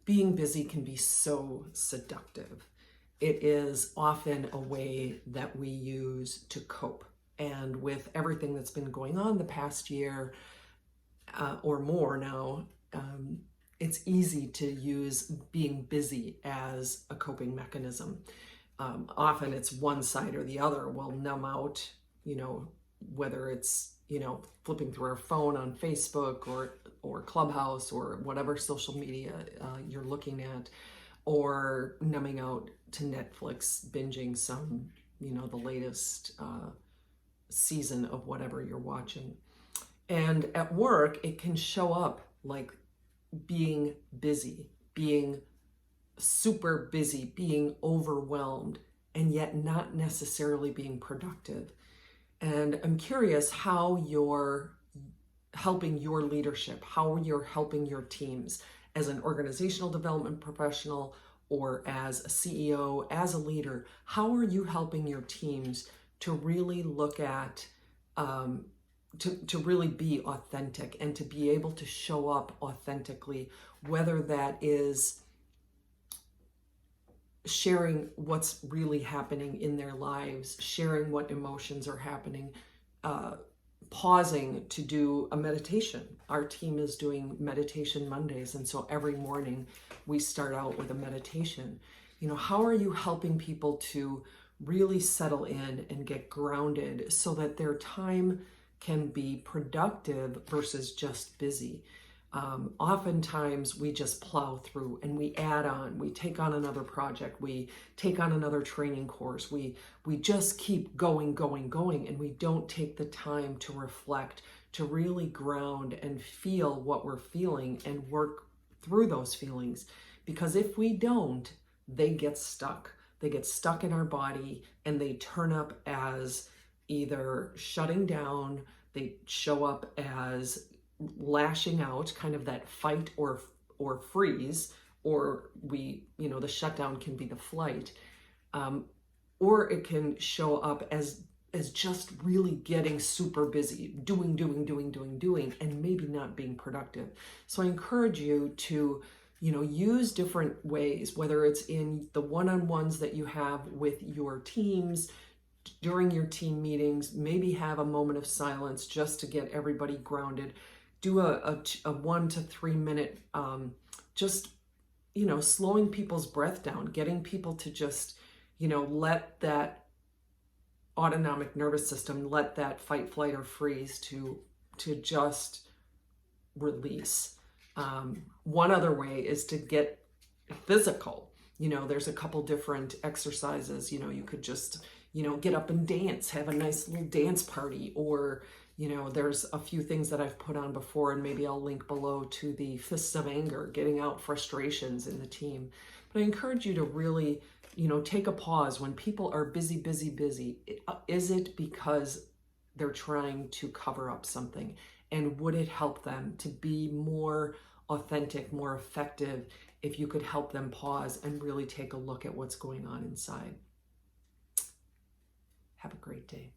being busy can be so seductive. It is often a way that we use to cope. And with everything that's been going on the past year or more now, it's easy to use being busy as a coping mechanism. Often it's one side or the other will numb out, whether it's, flipping through our phone on Facebook or Clubhouse or whatever social media you're looking at, or numbing out to Netflix, binging some, the latest season of whatever you're watching. And at work, it can show up like being busy, being super busy, being overwhelmed, and yet not necessarily being productive. And I'm curious how you're helping your leadership, how you're helping your teams as an organizational development professional or as a CEO, as a leader. How are you helping your teams to really look at, to really be authentic and to be able to show up authentically, whether that is sharing what's really happening in their lives, sharing what emotions are happening, pausing to do a meditation. Our team is doing meditation Mondays, and so every morning we start out with a meditation. How are you helping people to really settle in and get grounded so that their time can be productive versus just busy? Oftentimes we just plow through and we add on, we take on another project, we take on another training course, we just keep going, and we don't take the time to reflect, to really ground and feel what we're feeling and work through those feelings. Because if we don't, they get stuck. They get stuck in our body and they turn up as either shutting down, they show up as lashing out, kind of that fight or freeze, or the shutdown can be the flight, or it can show up as just really getting super busy, doing, and maybe not being productive. So I encourage you to, use different ways, whether it's in the one-on-ones that you have with your teams, during your team meetings, maybe have a moment of silence just to get everybody grounded. Do a 1 to 3 minute, just, slowing people's breath down, getting people to just, let that autonomic nervous system, let that fight, flight, or freeze to just release. One other way is to get physical. There's a couple different exercises. You could just, get up and dance, have a nice little dance party, or there's a few things that I've put on before, and maybe I'll link below to the fists of anger, getting out frustrations in the team. But I encourage you to really, take a pause when people are busy. Is it because they're trying to cover up something? And would it help them to be more authentic, more effective, if you could help them pause and really take a look at what's going on inside? Have a great day.